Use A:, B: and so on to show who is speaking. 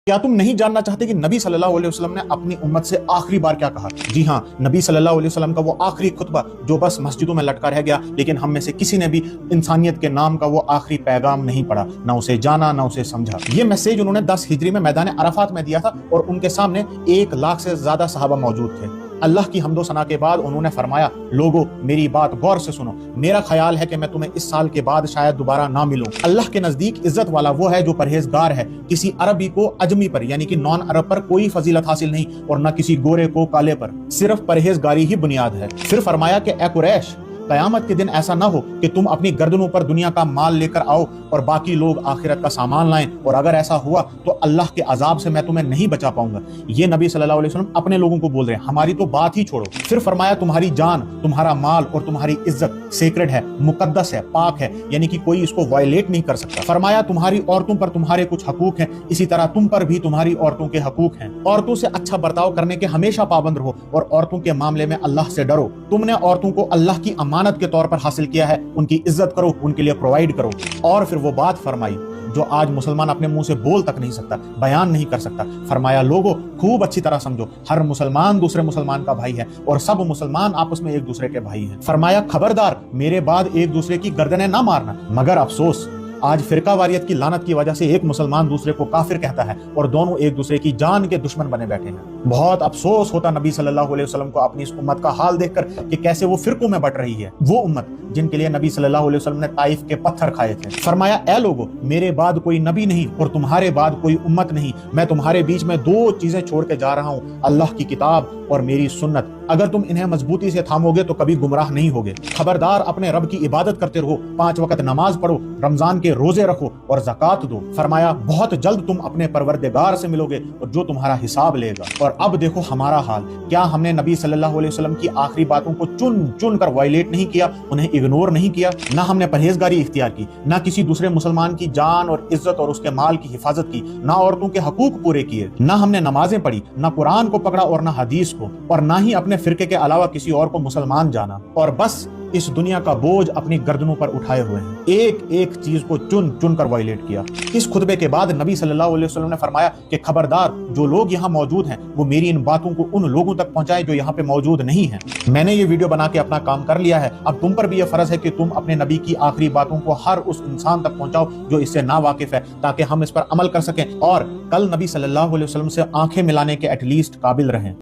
A: کیا تم نہیں جاننا چاہتے کہ نبی صلی اللہ علیہ وسلم نے اپنی امت سے آخری بار کیا کہا؟ جی ہاں، نبی صلی اللہ علیہ وسلم کا وہ آخری خطبہ جو بس مسجدوں میں لٹکا رہ گیا، لیکن ہم میں سے کسی نے بھی انسانیت کے نام کا وہ آخری پیغام نہیں پڑھا، نہ اسے جانا نہ اسے سمجھا۔ یہ میسیج انہوں نے 10 ہجری میں میدان عرفات میں دیا تھا اور ان کے سامنے 1 لاکھ سے زیادہ صحابہ موجود تھے۔ اللہ کی حمد و ثنا کے بعد انہوں نے فرمایا، لوگو میری بات غور سے سنو، میرا خیال ہے کہ میں تمہیں اس سال کے بعد شاید دوبارہ نہ ملوں۔ اللہ کے نزدیک عزت والا وہ ہے جو پرہیزگار ہے، کسی عربی کو اجمی پر یعنی کہ نان عرب پر کوئی فضیلت حاصل نہیں اور نہ کسی گورے کو کالے پر، صرف پرہیزگاری ہی بنیاد ہے۔ پھر فرمایا کہ اے قریش، قیامت کے دن ایسا نہ ہو کہ تم اپنی گردنوں پر دنیا کا مال لے کر آؤ اور باقی لوگ آخرت کا سامان لائیں، اور اگر ایسا ہوا تو اللہ کے عذاب سے میں تمہیں نہیں بچا پاؤں گا۔ یہ نبی صلی اللہ علیہ وسلم اپنے لوگوں کو بول رہے ہیں، ہماری تو بات ہی چھوڑو۔ پھر فرمایا تمہاری جان، تمہارا مال اور تمہاری عزت سیکرڈ ہے، مقدس ہے، پاک ہے، یعنی کہ کوئی اس کو وائلیٹ نہیں کر سکتا۔ فرمایا تمہاری عورتوں پر تمہارے کچھ حقوق ہیں، اسی طرح تم پر بھی تمہاری عورتوں کے حقوق ہیں۔ عورتوں سے اچھا برتاؤ کرنے کے ہمیشہ پابند رہو اور عورتوں کے معاملے میں اللہ سے ڈرو۔ تم نے عورتوں کو اللہ کی امانت کے طور پر حاصل کیا ہے، ان کی عزت کرو، ان کے لیے پرووائڈ کرو۔ اور پھر وہ بات فرمائی جو آج مسلمان اپنے منہ سے بول تک نہیں سکتا، بیان نہیں کر سکتا۔ فرمایا لوگو خوب اچھی طرح سمجھو، ہر مسلمان دوسرے مسلمان کا بھائی ہے اور سب مسلمان آپس میں ایک دوسرے کے بھائی ہیں۔ فرمایا خبردار، میرے بعد ایک دوسرے کی گردنیں نہ مارنا۔ مگر افسوس، آج فرقہ واریت کی لعنت کی وجہ سے ایک مسلمان دوسرے کو کافر کہتا ہے اور دونوں ایک دوسرے کی جان کے دشمن بنے بیٹھے ہیں۔ بہت افسوس ہوتا نبی صلی اللہ علیہ وسلم کو اپنی اس امت کا حال دیکھ کر کہ کیسے وہ فرقوں میں بٹ رہی ہے، وہ امت جن کے لیے نبی صلی اللہ علیہ وسلم نے طائف کے پتھر کھائے تھے۔ فرمایا اے لوگو، میرے بعد کوئی نبی نہیں اور تمہارے بعد کوئی امت نہیں، میں تمہارے بیچ میں 2 چیزیں چھوڑ کے جا رہا ہوں، اللہ کی کتاب اور میری سنت۔ اگر تم انہیں مضبوطی سے تھامو گے تو کبھی گمراہ نہیں ہوگے۔ خبردار، اپنے رب کی عبادت کرتے رہو، 5 وقت نماز پڑھو، رمضان کے روزے رکھو اور زکوٰۃ دو۔ فرمایا بہت جلد تم اپنے پروردگار سے ملو گے اور جو تمہارا حساب لے گا۔ اور اب دیکھو ہمارا حال، کیا ہم نے نبی صلی اللہ علیہ وسلم کی آخری باتوں کو چن چن کر وائلیٹ نہیں کیا، انہیں اگنور نہیں کیا؟ نہ ہم نے پرہیزگاری اختیار کی، نہ کسی دوسرے مسلمان کی جان اور عزت اور اس کے مال کی حفاظت کی، نہ عورتوں کے حقوق پورے کیے، نہ ہم نے نمازیں پڑھی، نہ قرآن کو پکڑا اور نہ حدیث کو، اور نہ ہی اپنے فرقے کے علاوہ کسی اور کو مسلمان جانا، اور بس اس دنیا کا بوجھ اپنی گردنوں پر اٹھائے ہوئے ہیں۔ ایک ایک چیز کو چن چن کر وائلیٹ کیا۔ اس خطبے کے بعد نبی صلی اللہ علیہ وسلم نے فرمایا کہ خبردار، جو لوگ یہاں موجود ہیں وہ میری ان باتوں کو ان لوگوں تک پہنچائے جو یہاں پہ موجود نہیں ہیں۔ میں نے یہ ویڈیو بنا کے اپنا کام کر لیا ہے، اب تم پر بھی یہ فرض ہے کہ تم اپنے نبی کی آخری باتوں کو ہر اس انسان تک پہنچاؤ جو اس سے نا واقف ہے، تاکہ ہم اس پر عمل کر سکیں اور کل نبی صلی اللہ علیہ وسلم سے آنکھیں ملانے کے ایٹ لیسٹ قابل رہیں۔